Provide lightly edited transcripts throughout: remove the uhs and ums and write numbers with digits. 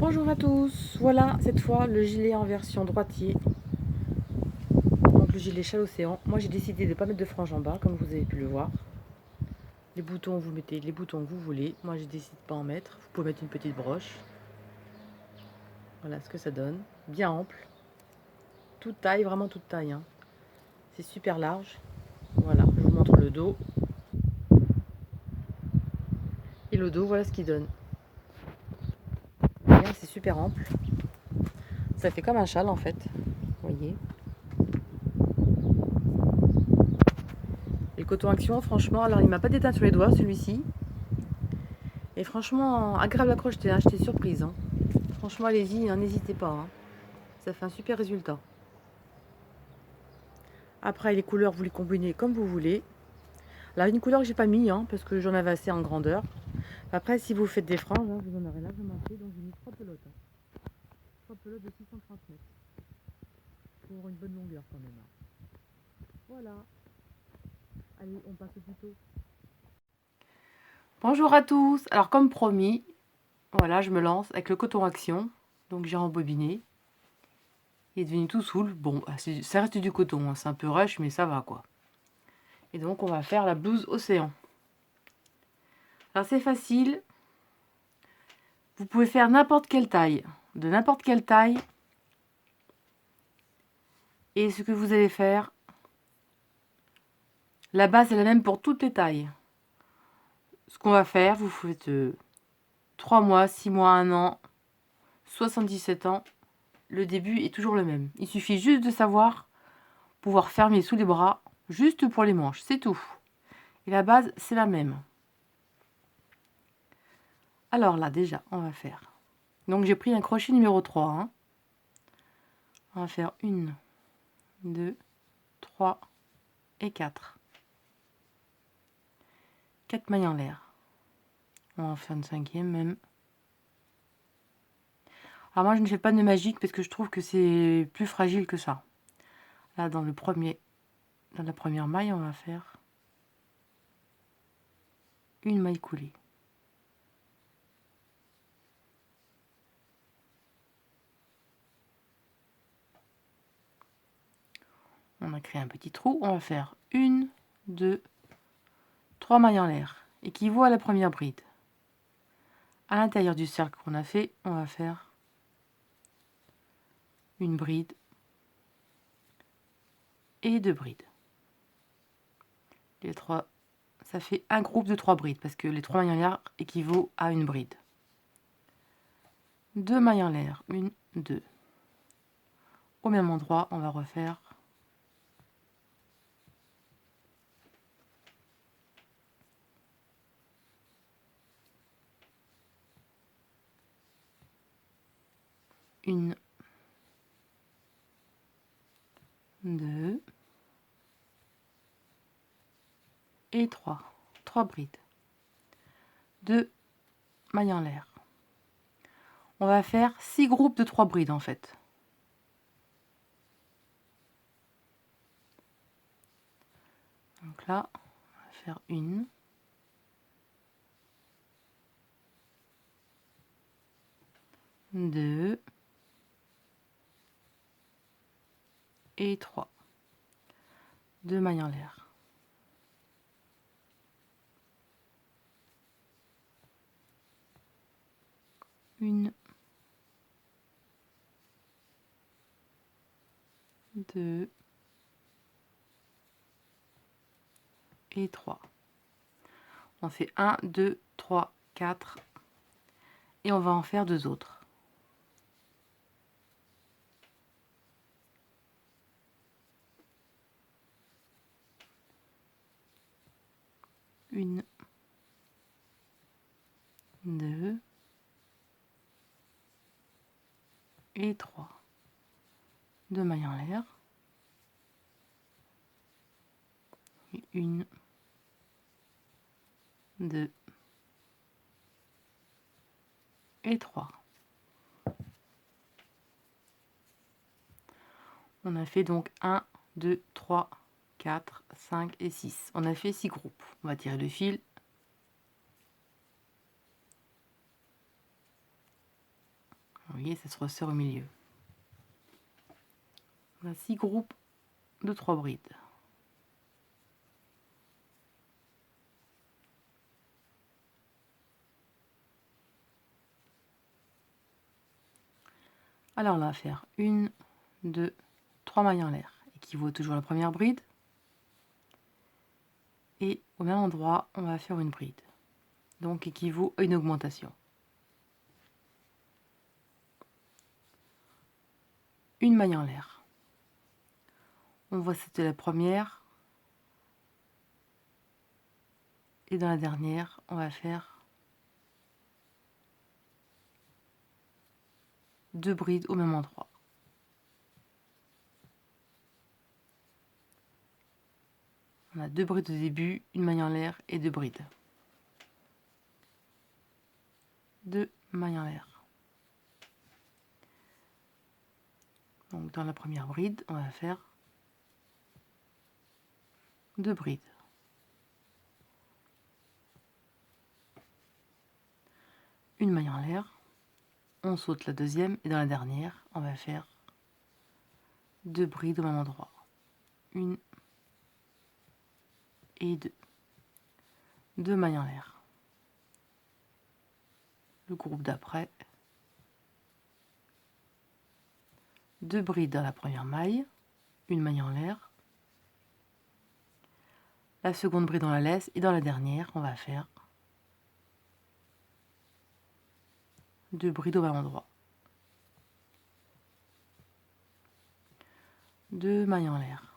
Bonjour à tous, voilà cette fois le gilet en version droitier, donc le gilet chat océan. Moi j'ai décidé de ne pas mettre de frange en bas comme vous avez pu le voir. Les boutons, vous mettez les boutons que vous voulez, moi j'ai décidé de ne pas en mettre. Vous pouvez mettre une petite broche. Voilà ce que ça donne, bien ample, toute taille, vraiment toute taille, hein. C'est super large. Voilà, je vous montre le dos. Et le dos, voilà ce qu'il donne. C'est super ample, ça fait comme un châle en fait, vous voyez. Et le coton action, franchement, alors il m'a pas déteint sur les doigts celui-ci. Et franchement, agréable à crocheter, hein, j'étais surprise. Hein. Franchement, allez-y, n'hésitez pas. Hein. Ça fait un super résultat. Après, les couleurs, vous les combinez comme vous voulez. Là, une couleur que j'ai pas mis, hein, parce que j'en avais assez en grandeur. Après, si vous faites des franges, hein, vous en aurez largement fait. Donc, j'ai mis 3 pelotes. Hein. 3 pelotes de 630 mètres. Pour avoir une bonne longueur quand même. Hein. Voilà. Allez, on passe au tuto. Bonjour à tous. Alors, comme promis, voilà, je me lance avec le coton action. Donc, j'ai rembobiné. Il est devenu tout saoul. Bon, ça reste du coton, hein. C'est un peu rush, mais ça va quoi. Et donc on va faire la blouse océan. Alors c'est facile. Vous pouvez faire n'importe quelle taille, de n'importe quelle taille. Et ce que vous allez faire, la base est la même pour toutes les tailles. Ce qu'on va faire, vous faites 3 mois, 6 mois, 1 an, 77 ans. Le début est toujours le même. Il suffit juste de savoir pouvoir fermer sous les bras, juste pour les manches, c'est tout. Et la base, c'est la même. Alors là, déjà, on va faire. Donc j'ai pris un crochet numéro 3. Hein. On va faire 1, 2, 3 et 4. 4 mailles en l'air. On va en faire une 5e même. Alors moi je ne fais pas de magique parce que je trouve que c'est plus fragile que ça. Là dans la première maille, on va faire une maille coulée. On a créé un petit trou, on va faire 1, 2, 3 mailles en l'air, équivaut à la première bride. À l'intérieur du cercle qu'on a fait, on va faire une bride et 2 brides. Les 3, ça fait un groupe de 3 brides parce que les 3 mailles en l'air équivaut à une bride. 2 mailles en l'air, 1, 2. Au même endroit, on va refaire une, 2 et 3. 3 brides. 2 mailles en l'air. On va faire 6 groupes de 3 brides en fait. Donc là, on va faire 1, 2 et 3. 2 mailles en l'air. Une, 2 et 3. On fait 1, 2, 3, 4 et on va en faire 2 autres. Une, 2 et 3. 2 mailles en l'air. Et 1, 2 et 3. On a fait donc 1, 2, 3, 4, 5 et 6. On a fait 6 groupes. On va tirer le fil. voyez, ça se resserre au milieu. On a 6 groupes de 3 brides. Alors on va faire 1, 2, 3 mailles en l'air, équivaut toujours à la première bride. Et au même endroit, on va faire une bride, donc équivaut à une augmentation. Une maille en l'air. On voit c'était la première. Et dans la dernière, on va faire 2 brides au même endroit. On a 2 brides au début, une maille en l'air et 2 brides. 2 mailles en l'air. Donc dans la première bride, on va faire 2 brides. Une maille en l'air. On saute la deuxième et dans la dernière, on va faire 2 brides au même endroit. 1 et 2. 2 mailles en l'air. Le groupe d'après. 2 brides dans la première maille, une maille en l'air. La seconde bride on la laisse et dans la dernière, on va faire 2 brides au même endroit. 2 mailles en l'air.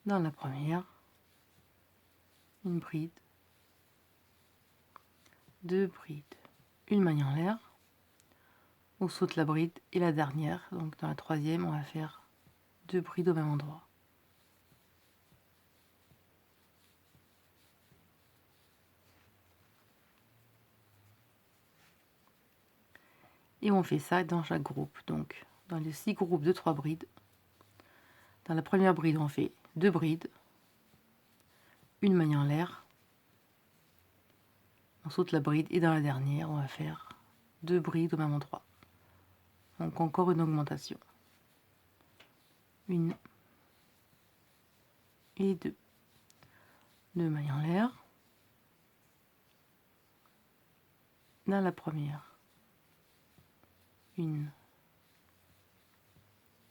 Dans la première, une bride, 2 brides, une maille en l'air. On saute la bride et la dernière, donc dans la troisième, on va faire 2 brides au même endroit. Et on fait ça dans chaque groupe, donc dans les 6 groupes de 3 brides. Dans la première bride, on fait 2 brides, une maille en l'air. On saute la bride et dans la dernière, on va faire 2 brides au même endroit. Donc encore une augmentation. 1 et 2. 2 mailles en l'air. Dans la première, 1,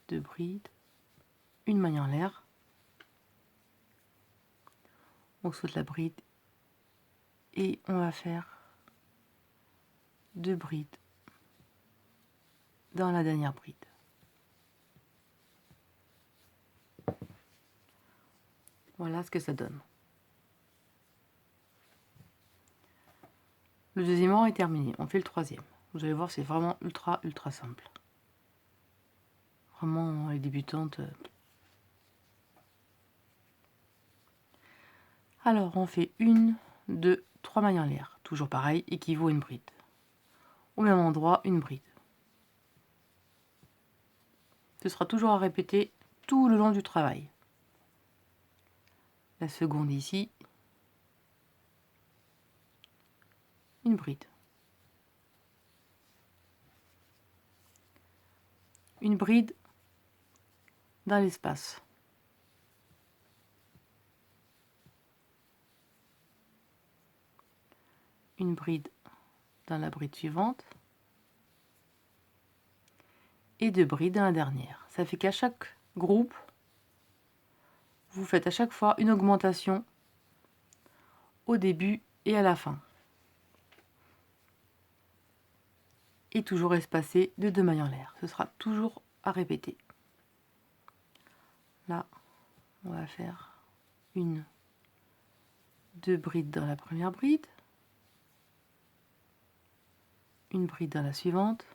2 brides, une maille en l'air. On saute la bride et on va faire 2 brides dans la dernière bride. Voilà ce que ça donne. Le deuxième rang est terminé, on fait le troisième. Vous allez voir, c'est vraiment ultra simple. Vraiment, les débutantes. Alors, on fait 1, 2, 3 mailles en l'air. Toujours pareil, équivaut à une bride. Au même endroit, une bride. Ce sera toujours à répéter tout le long du travail. La seconde ici, une bride. Une bride dans l'espace. Une bride dans la bride suivante. Et 2 brides dans la dernière. Ça fait qu'à chaque groupe, vous faites à chaque fois une augmentation au début et à la fin. Et toujours espacé de 2 mailles en l'air. Ce sera toujours à répéter. Là, on va faire 1, 2 brides dans la première bride, une bride dans la suivante,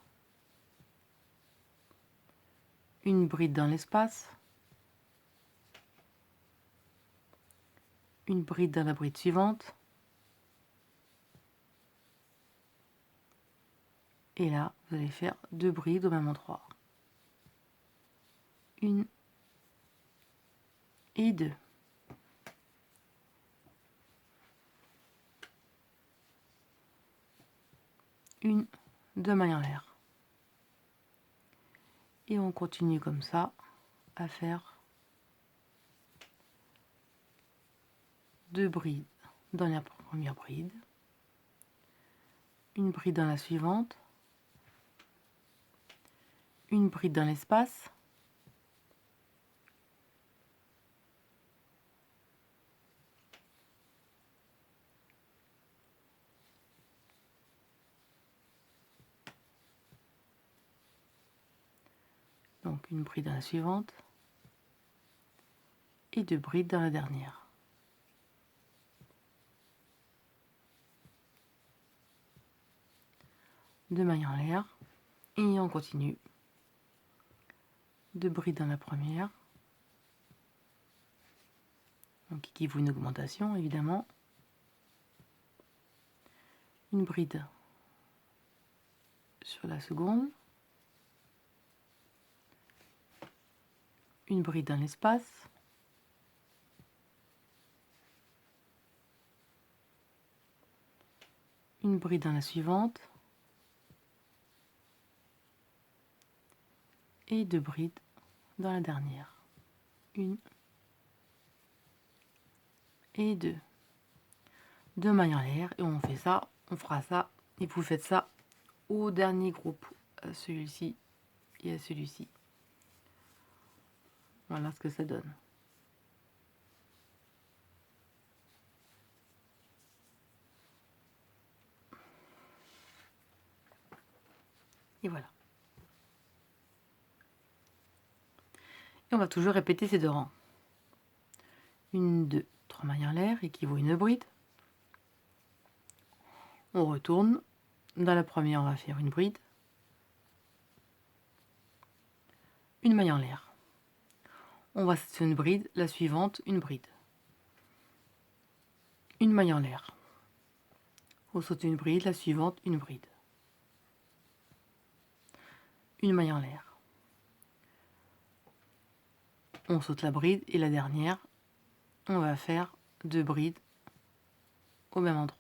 une bride dans l'espace, une bride dans la bride suivante, et là, vous allez faire 2 brides au même endroit. 1 et 2. 1, 2 mailles en l'air. Et on continue comme ça à faire 2 brides dans la première bride, une bride dans la suivante, une bride dans l'espace, donc une bride dans la suivante et 2 brides dans la dernière. Deux mailles en l'air et on continue. 2 brides dans la première, donc qui vaut une augmentation évidemment. Une bride sur la seconde, une bride dans l'espace, une bride dans la suivante et 2 brides dans la dernière. 1 et 2. 2 mailles en l'air et on fait ça, on fera ça et vous faites ça au dernier groupe, à celui-ci et à celui-ci. Voilà ce que ça donne. Et voilà. Et on va toujours répéter ces 2 rangs. 1, 2, 3 mailles en l'air équivaut à une bride. On retourne. Dans la première, on va faire une bride. Une maille en l'air. On va sur une bride, la suivante, une bride. Une maille en l'air. On saute une bride, la suivante, une bride. Une maille en l'air. On saute la bride et la dernière, on va faire 2 brides au même endroit.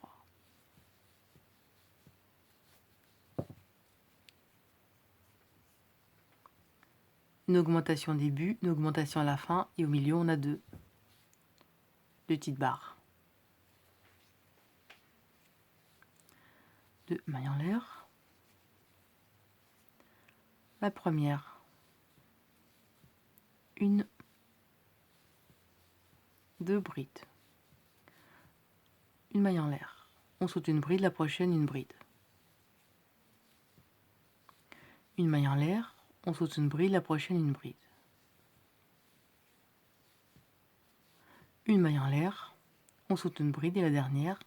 Une augmentation au début, une augmentation à la fin et au milieu on a 2 petites barres. 2 mailles en l'air. La première, une, 2 brides. Une maille en l'air. On saute une bride, la prochaine une bride. Une maille en l'air, on saute une bride, la prochaine une bride. Une maille en l'air, on saute une bride et la dernière,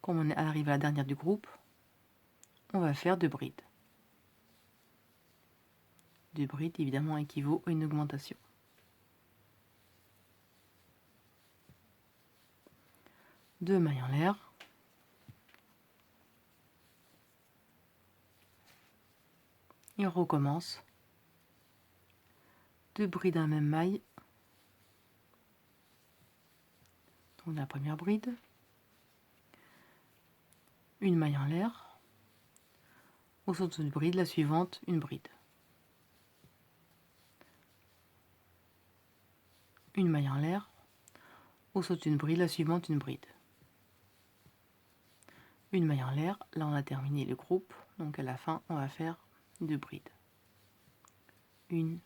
comme on arrive à la dernière du groupe, on va faire 2 brides. 2 brides évidemment équivaut à une augmentation. Deux mailles en l'air. Et on recommence. 2 brides à la même maille. Donc la première bride. Une maille en l'air. On saute une bride, la suivante, une bride. Une maille en l'air. On saute une bride, la suivante, une bride. Une maille en l'air. Là on a terminé le groupe. Donc à la fin on va faire 2 brides. Une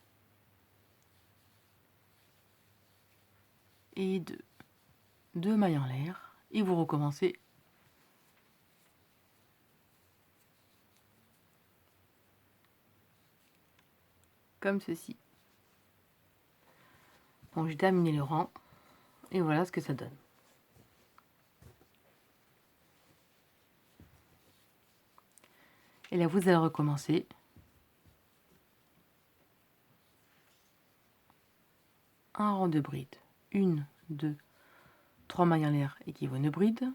et 2. 2 mailles en l'air. Et vous recommencez comme ceci. Bon, j'ai terminé le rang et voilà ce que ça donne. Et là, vous allez recommencer. Un rang de brides. 1, 2, 3 mailles en l'air équivaut à une bride.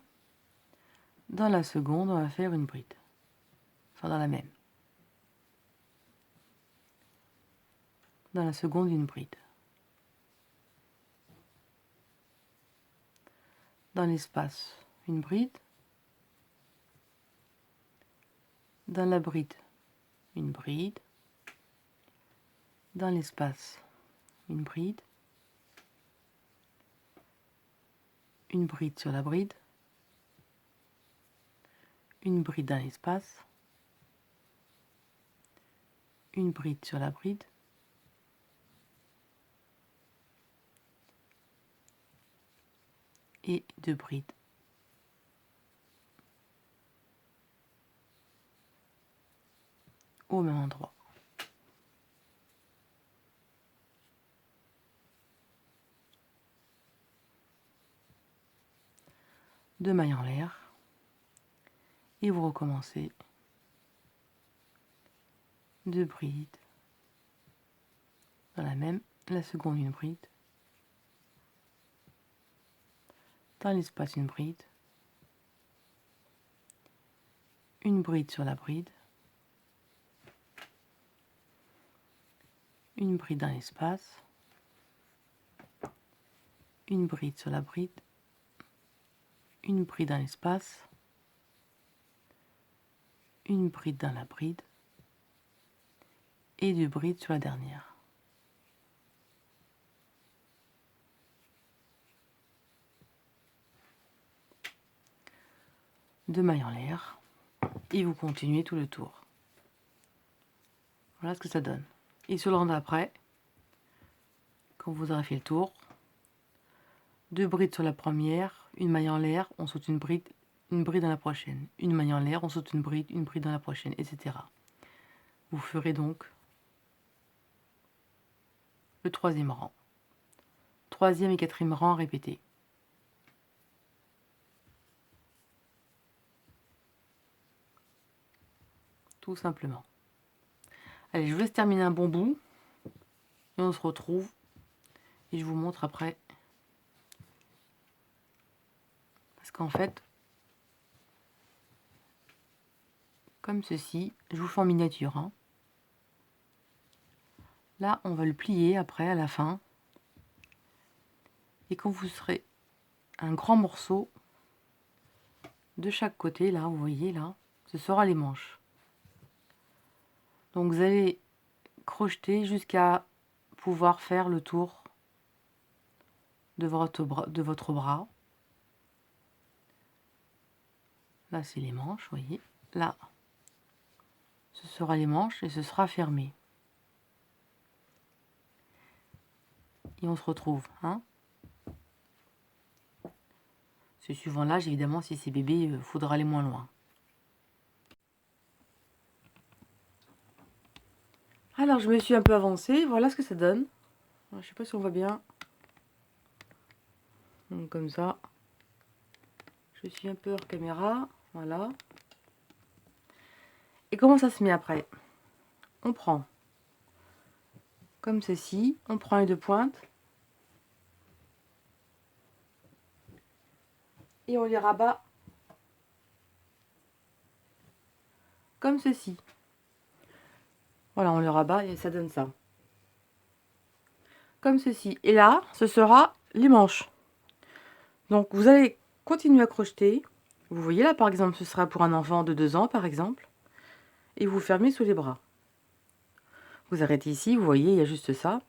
Dans la seconde, on va faire une bride. Enfin, dans la même. Dans la seconde, une bride. Dans l'espace, une bride. dans la bride, une bride, dans l'espace, une bride sur la bride, une bride dans l'espace, une bride sur la bride, et 2 brides. Au même endroit. Deux mailles en l'air. Et vous recommencez. 2 brides. Dans la seconde une bride. Dans l'espace une bride. Une bride sur la bride. Une bride dans l'espace. Une bride sur la bride. Une bride dans l'espace. Une bride dans la bride. Et 2 brides sur la dernière. Deux mailles en l'air. Et vous continuez tout le tour. Voilà ce que ça donne. Et sur le rang d'après, quand vous aurez fait le tour, 2 brides sur la première, une maille en l'air, on saute une bride dans la prochaine. Une maille en l'air, on saute une bride dans la prochaine, etc. Vous ferez donc le 3e rang. 3e et 4e rang à répéter. Tout simplement. Allez, je vous laisse terminer un bon bout. Et on se retrouve. Et je vous montre après. Parce qu'en fait, comme ceci, je vous fais en miniature. Hein. Là, on va le plier après, à la fin. Et quand vous serez un grand morceau de chaque côté, là, vous voyez, là, ce sera les manches. Donc vous allez crocheter jusqu'à pouvoir faire le tour de votre bras. Là, c'est les manches, vous voyez. Là, ce sera les manches et ce sera fermé. Et on se retrouve, hein. C'est suivant l'âge, évidemment, si c'est bébé, il faudra aller moins loin. Alors, je me suis un peu avancée. Voilà ce que ça donne. Je sais pas si on voit bien. Donc, comme ça. Je suis un peu hors caméra. Voilà. Et comment ça se met après? On prend comme ceci. On prend les 2 pointes. Et on les rabat comme ceci. Voilà, on le rabat et ça donne ça. Comme ceci. Et là, ce sera les manches. Donc, vous allez continuer à crocheter. Vous voyez là, par exemple, ce sera pour un enfant de 2 ans, par exemple. Et vous fermez sous les bras. Vous arrêtez ici, vous voyez, il y a juste ça.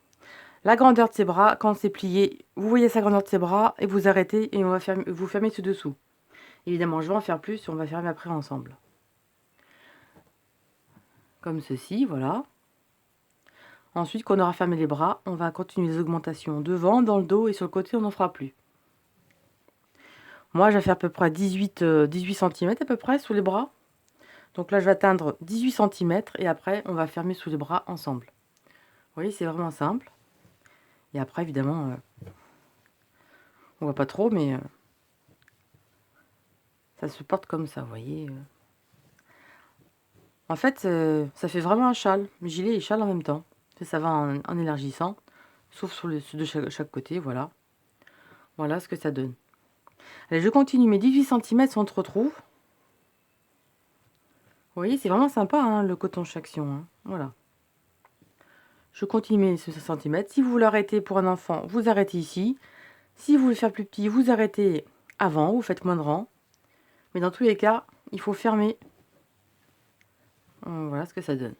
La grandeur de ses bras, quand c'est plié, vous voyez sa grandeur de ses bras et vous arrêtez et on va vous fermez ce dessous. Évidemment, je vais en faire plus et on va fermer après ensemble. Comme ceci, voilà. Ensuite, quand on aura fermé les bras, on va continuer les augmentations devant, dans le dos et sur le côté, on n'en fera plus. Moi, je vais faire à peu près 18 cm à peu près sous les bras. Donc là, je vais atteindre 18 cm et après, on va fermer sous les bras ensemble. Vous voyez, c'est vraiment simple. Et après, évidemment, on voit pas trop, mais ça se porte comme ça, vous voyez. En fait, ça fait vraiment un châle, gilet et châle en même temps. Ça va en élargissant, sauf sur de chaque côté, voilà. Voilà ce que ça donne. Allez, je continue mes 18 cm, on se retrouve. Vous voyez, c'est vraiment sympa, hein, le coton Chaction. Hein. Voilà. Je continue mes 5 cm. Si vous voulez arrêter pour un enfant, vous arrêtez ici. Si vous voulez faire plus petit, vous arrêtez avant, vous faites moins de rang. Mais dans tous les cas, il faut fermer Voilà ce que ça donne.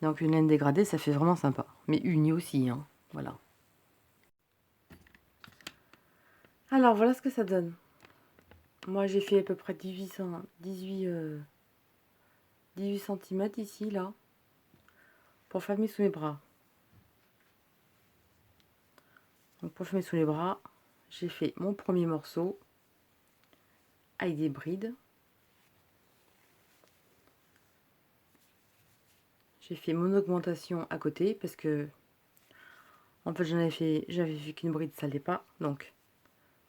Donc une laine dégradée, ça fait vraiment sympa. Mais unie aussi, hein. Voilà. Alors voilà ce que ça donne. Moi j'ai fait à peu près 18 cm ici, là, pour fermer sous les bras. Donc pour fermer sous les bras, j'ai fait mon premier morceau avec des brides. J'ai fait mon augmentation à côté parce que en fait j'avais vu qu'une bride ça n'allait pas. Donc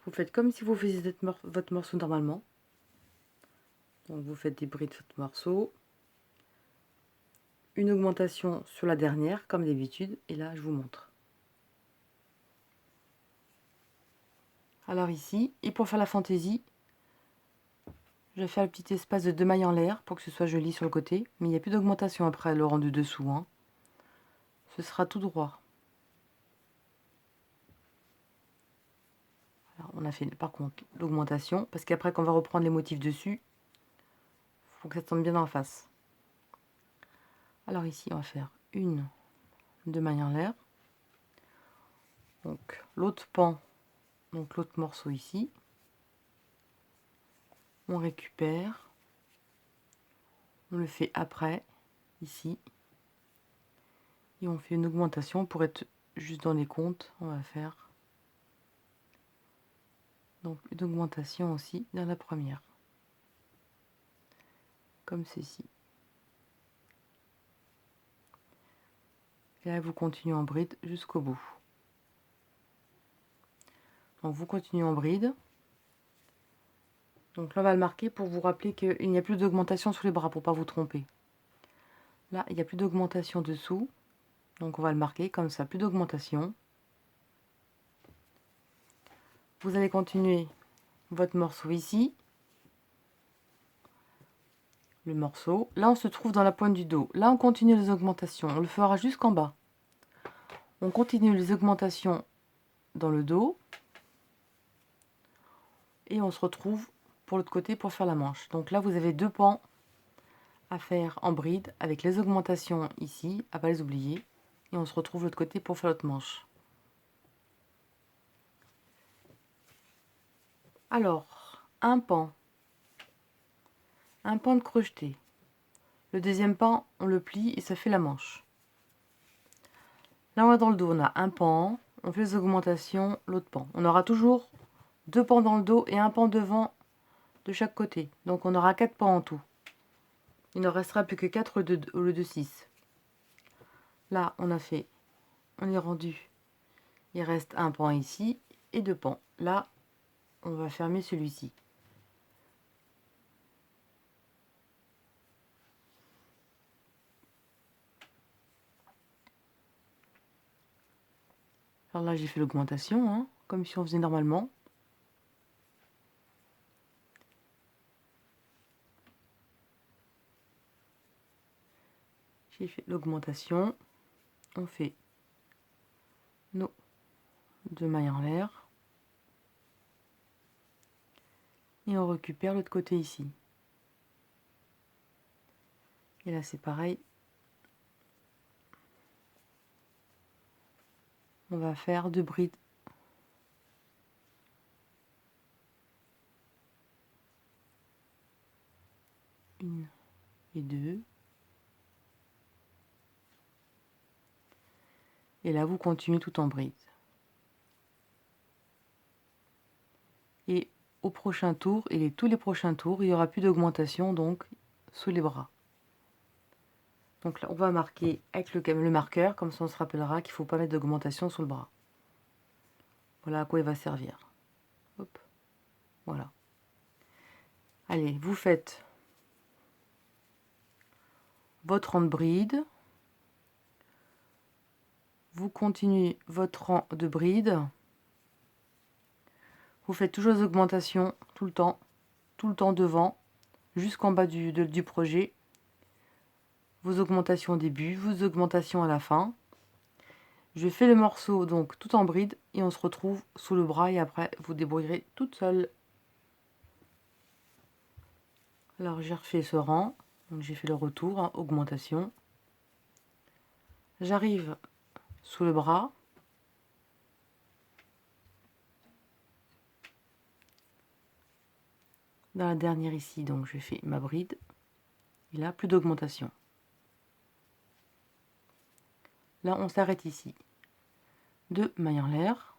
vous faites comme si vous faisiez votre morceau normalement. Donc vous faites des brides sur votre morceau. Une augmentation sur la dernière comme d'habitude. Et là je vous montre. Alors ici, et pour faire la fantaisie, je vais faire le petit espace de 2 mailles en l'air pour que ce soit joli sur le côté. Mais il n'y a plus d'augmentation après le rendu dessous, hein. Ce sera tout droit. Alors, on a fait par contre l'augmentation, parce qu'après quand on va reprendre les motifs dessus, il faut que ça tombe bien dans la face. Alors ici, on va faire 2 mailles en l'air. Donc l'autre pan, donc l'autre morceau ici. On récupère. On le fait après, ici. Et on fait une augmentation pour être juste dans les comptes. On va faire donc une augmentation aussi dans la première. Comme ceci. Et là, vous continuez en bride jusqu'au bout. Donc vous continuez en bride. Donc là, on va le marquer pour vous rappeler qu'il n'y a plus d'augmentation sous les bras, pour ne pas vous tromper. Là, il n'y a plus d'augmentation dessous. Donc on va le marquer comme ça, plus d'augmentation. Vous allez continuer votre morceau ici. Le morceau. Là, on se trouve dans la pointe du dos. Là, on continue les augmentations. On le fera jusqu'en bas. On continue les augmentations dans le dos. Et on se retrouve pour l'autre côté pour faire la manche. Donc là, vous avez 2 pans à faire en bride avec les augmentations ici, à pas les oublier. Et on se retrouve de l'autre côté pour faire l'autre manche. Alors, un pan de crocheté. Le deuxième pan, on le plie et ça fait la manche. Là, on va dans le dos, on a un pan, on fait les augmentations, l'autre pan. On aura toujours 2 pans dans le dos et un pan devant de chaque côté. Donc on aura 4 pans en tout. Il ne restera plus que 4 au lieu de 6. Là, on est rendu. Il reste un pan ici et 2 pans. Là, on va fermer celui-ci. Alors là, j'ai fait l'augmentation, hein, comme si on faisait normalement. J'ai fait l'augmentation. On fait nos 2 mailles en l'air. Et on récupère l'autre côté ici. Et là, c'est pareil. On va faire 2 brides. Une et 2. Et là, vous continuez tout en bride. Et au prochain tour, et tous les prochains tours, il n'y aura plus d'augmentation, donc, sous les bras. Donc là, on va marquer avec le marqueur, comme ça on se rappellera qu'il ne faut pas mettre d'augmentation sous le bras. Voilà à quoi il va servir. Hop, voilà. Allez, vous faites votre rang de bride. Vous continuez votre rang de bride. Vous faites toujours les augmentations tout le temps devant, jusqu'en bas du projet. Vos augmentations au début, vos augmentations à la fin. Je fais le morceau donc tout en bride et on se retrouve sous le bras et après vous débrouillerez toute seule. Alors j'ai refait ce rang, donc j'ai fait le retour, hein, augmentation. J'arrive sous le bras. Dans la dernière ici, donc je fais ma bride. Et là, plus d'augmentation. Là, on s'arrête ici. 2 mailles en l'air.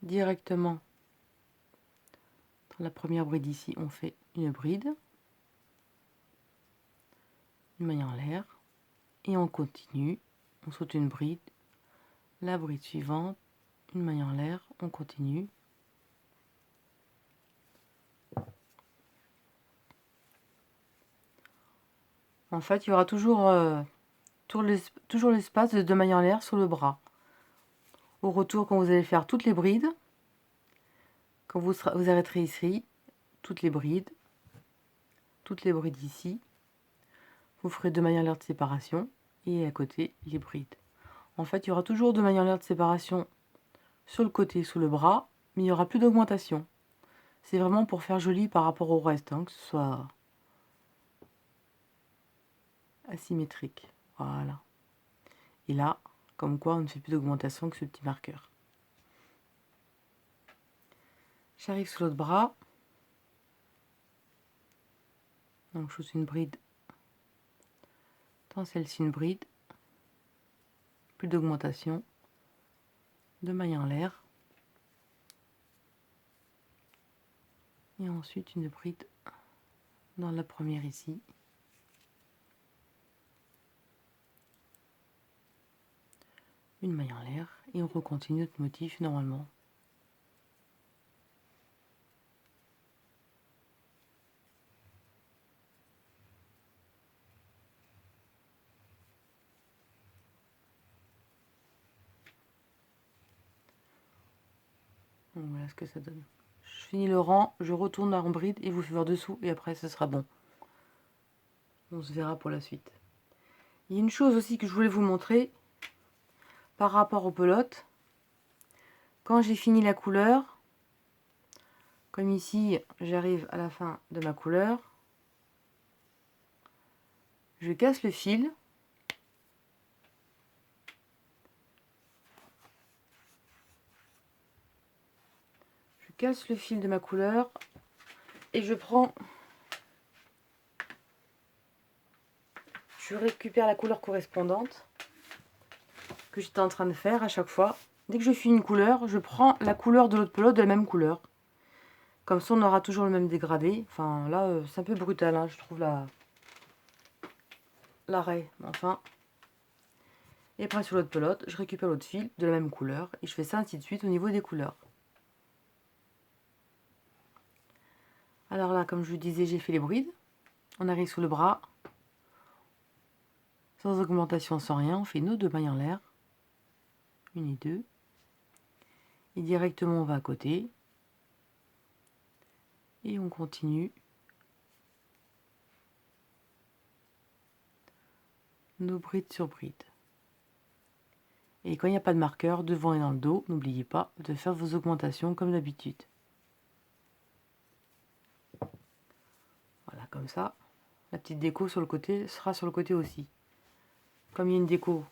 Directement, dans la première bride ici, on fait une bride. Une maille en l'air. Et on continue. On saute une bride. La bride suivante. Une maille en l'air. On continue. En fait, il y aura toujours l'espace de 2 mailles en l'air sur le bras. Au retour, quand vous allez faire toutes les brides, quand vous arrêterez ici, toutes les brides ici, vous ferez 2 mailles en l'air de séparation et à côté les brides. En fait, il y aura toujours 2 mailles en l'air de séparation sur le côté sous le bras, mais il n'y aura plus d'augmentation. C'est vraiment pour faire joli par rapport au reste, hein, que ce soit asymétrique. Voilà. Et là, comme quoi on ne fait plus d'augmentation que ce petit marqueur. J'arrive sur l'autre bras. Donc je fais une bride. Dans celle-ci une bride. Plus d'augmentation. 2 mailles en l'air. Et ensuite une bride dans la première ici. Une maille en l'air. Et on recontinue notre motif normalement. Donc voilà ce que ça donne. Je finis le rang, je retourne en bride et vous fais voir dessous et après ce sera bon. On se verra pour la suite. Il y a une chose aussi que je voulais vous montrer par rapport aux pelotes. Quand j'ai fini la couleur, comme ici j'arrive à la fin de ma couleur, je casse le fil. Je casse le fil de ma couleur et je récupère la couleur correspondante que j'étais en train de faire à chaque fois. Dès que je finis une couleur, je prends la couleur de l'autre pelote de la même couleur. Comme ça, on aura toujours le même dégradé. Enfin, là, c'est un peu brutal, hein, je trouve l'arrêt. Enfin. Et après, sur l'autre pelote, je récupère l'autre fil de la même couleur. Et je fais ça ainsi de suite au niveau des couleurs. Alors là, comme je vous disais, j'ai fait les brides. On arrive sur le bras. Sans augmentation, sans rien. On fait nos 2 mailles en l'air. 1 et 2. Et directement, on va à côté. Et on continue nos brides sur brides. Et quand il n'y a pas de marqueur, devant et dans le dos, n'oubliez pas de faire vos augmentations comme d'habitude. Voilà, comme ça. La petite déco sur le côté sera sur le côté aussi. Comme il y a une déco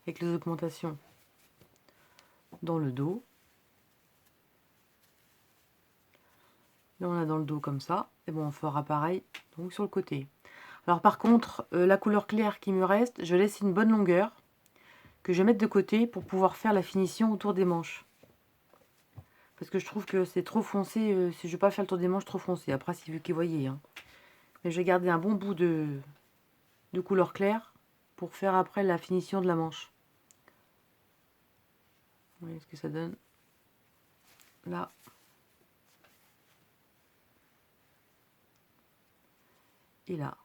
avec les augmentations dans le dos, là on a dans le dos comme ça, et bon on fera pareil donc sur le côté. Alors par contre, la couleur claire qui me reste, je laisse une bonne longueur que je vais mettre de côté pour pouvoir faire la finition autour des manches. Parce que je trouve que c'est trop foncé, si je ne vais pas faire le tour des manches trop foncé. Après, c'est vu qu'ils voyaient. Hein. Mais je vais garder un bon bout de couleur claire pour faire après la finition de la manche. Vous voyez ce que ça donne là. Et là.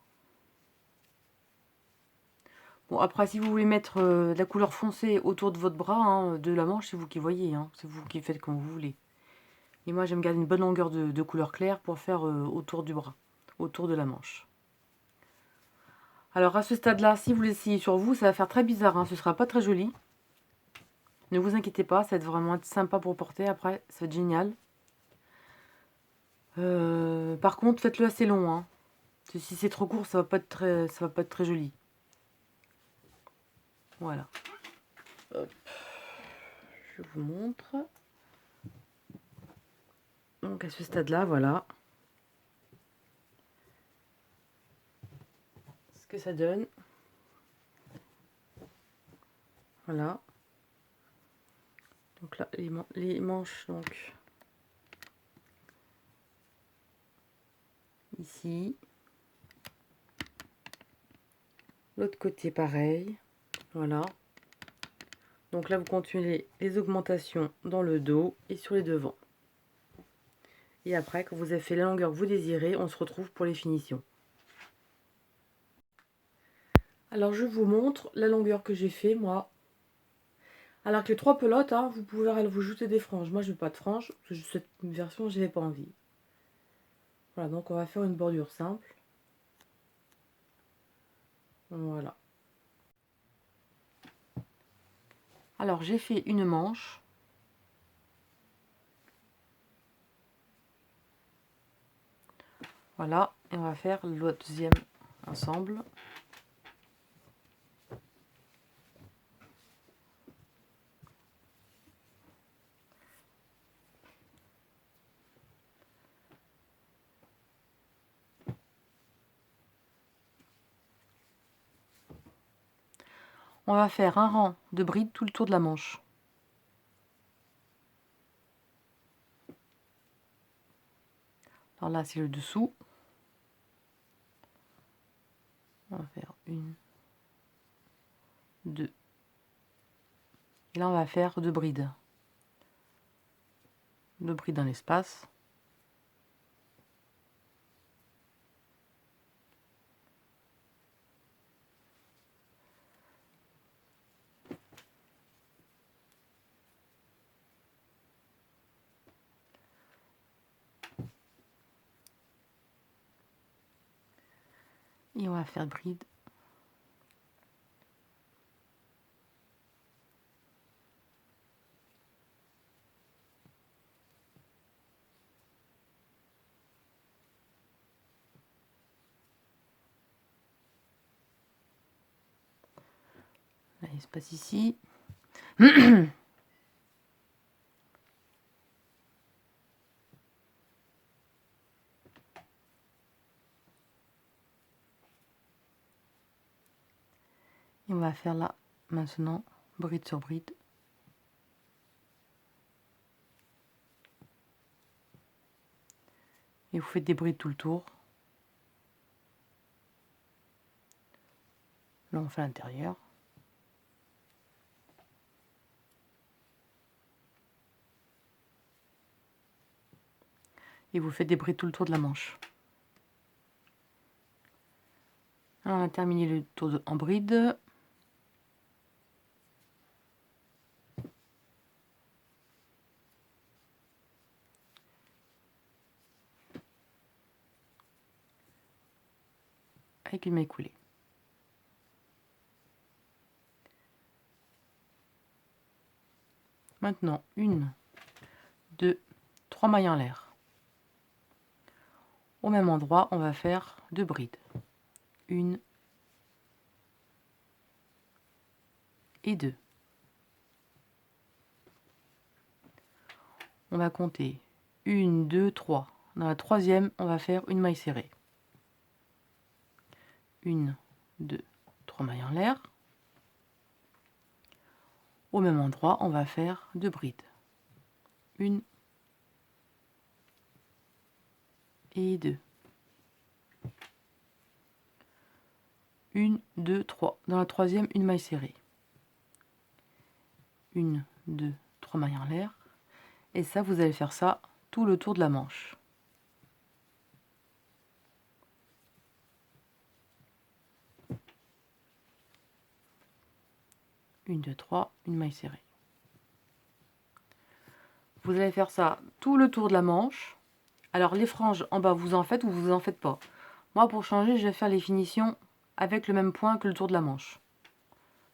Bon, après, si vous voulez mettre de la couleur foncée autour de votre bras, hein, de la manche, c'est vous qui voyez. Hein, c'est vous qui faites comme vous voulez. Et moi, j'aime garder une bonne longueur de couleur claire pour faire autour du bras, autour de la manche. Alors, à ce stade-là, si vous l'essayez sur vous, ça va faire très bizarre. Hein, ce ne sera pas très joli. Ne vous inquiétez pas, ça va vraiment être sympa pour porter après, ça va être génial. Par contre, faites-le assez long, hein. Parce que si c'est trop court, ça va pas être très joli. Voilà. Hop. Je vous montre. Donc à ce stade-là, voilà ce que ça donne. Voilà. Donc là, les manches, donc ici. L'autre côté, pareil. Voilà. Donc là, vous continuez les augmentations dans le dos et sur les devants. Et après, quand vous avez fait la longueur que vous désirez, on se retrouve pour les finitions. Alors, je vous montre la longueur que j'ai fait, moi. Alors que les 3 pelotes, hein, vous pouvez vous jeter des franges. Moi, je veux pas de franges, parce que cette version, je n'avais pas envie. Voilà, donc on va faire une bordure simple. Voilà. Alors, j'ai fait une manche. Voilà, et on va faire le deuxième ensemble. On va faire un rang de brides tout le tour de la manche. Alors là, c'est le dessous. On va faire 1, 2. Et là, on va faire 2 brides. 2 brides dans l'espace. Et on va faire bride. Là, l'espace ici. Et on va faire là, maintenant, bride sur bride. Et vous faites des brides tout le tour. Là, on fait l'intérieur. Et vous faites des brides tout le tour de la manche. Alors, on a terminé le tour en bride. Avec une maille coulée. Maintenant, 1, 2, 3 mailles en l'air. Au même endroit, on va faire 2 brides. 1 et 2. On va compter 1, 2, 3. Dans la troisième, on va faire une maille serrée. 1, 2, 3 mailles en l'air. Au même endroit, on va faire 2 brides. 1 et 2. 1, 2, 3. Dans la troisième, une maille serrée. 1, 2, 3 mailles en l'air. Et ça, vous allez faire ça tout le tour de la manche. 1, 2, 3, une maille serrée. Vous allez faire ça tout le tour de la manche. Alors les franges en bas, vous en faites ou vous en faites pas. Moi, pour changer, je vais faire les finitions avec le même point que le tour de la manche.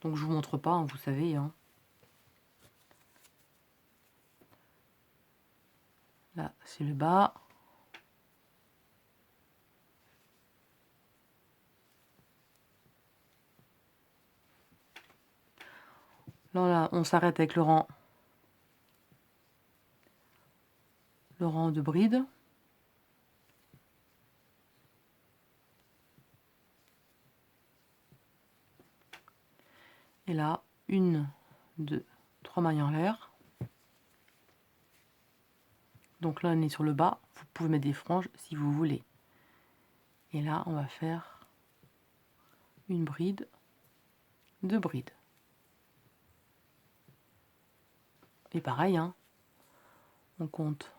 Donc je vous montre pas, hein, vous savez. Hein. Là, c'est le bas. Là, on s'arrête avec le rang de bride. Et là, 1, 2, 3 mailles en l'air. Donc là, on est sur le bas. Vous pouvez mettre des franges si vous voulez. Et là, on va faire une bride, 2 brides. Et pareil, hein, on compte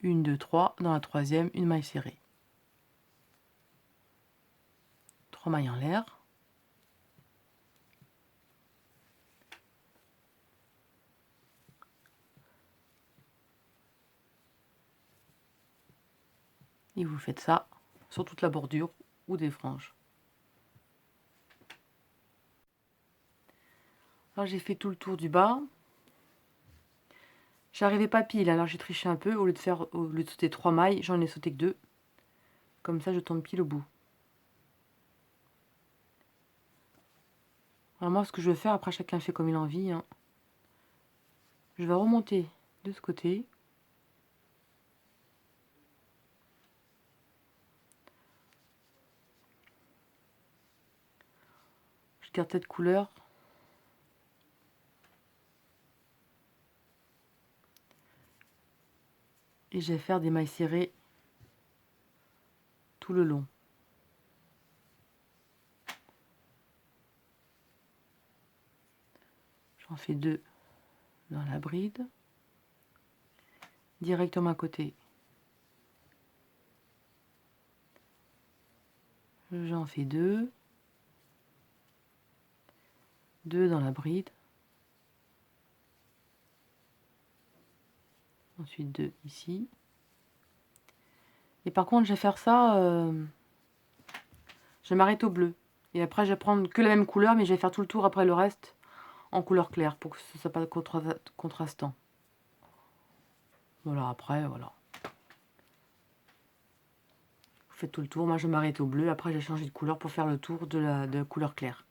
1, 2, 3. Dans la troisième, une maille serrée. 3 mailles en l'air. Et vous faites ça sur toute la bordure ou des franges. Alors j'ai fait tout le tour du bas. J'arrivais pas pile, alors j'ai triché un peu. Au lieu de sauter 3 mailles, j'en ai sauté que 2. Comme ça, je tombe pile au bout. Alors moi, ce que je vais faire, après chacun fait comme il a envie, hein. Je vais remonter de ce côté. Je garde cette couleur. Et je vais faire des mailles serrées tout le long. J'en fais 2 dans la bride. Directement à côté. J'en fais 2. 2 dans la bride. Ensuite 2 ici. Et par contre, je vais faire ça, je vais m'arrêter au bleu. Et après, je vais prendre que la même couleur, mais je vais faire tout le tour après le reste en couleur claire pour que ce ne soit pas contrastant. Voilà, après, voilà. Vous faites tout le tour. Moi, je m'arrête au bleu. Après, j'ai changé de couleur pour faire le tour de la couleur claire.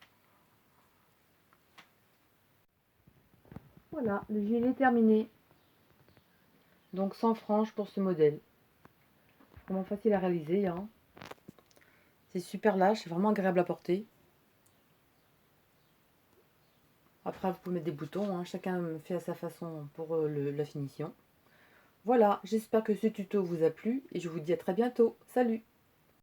Voilà, le gilet est terminé. Donc, sans franges pour ce modèle. Vraiment facile à réaliser, hein. C'est super lâche, c'est vraiment agréable à porter. Après, vous pouvez mettre des boutons, hein. Chacun fait à sa façon pour la finition. Voilà, j'espère que ce tuto vous a plu et je vous dis à très bientôt. Salut!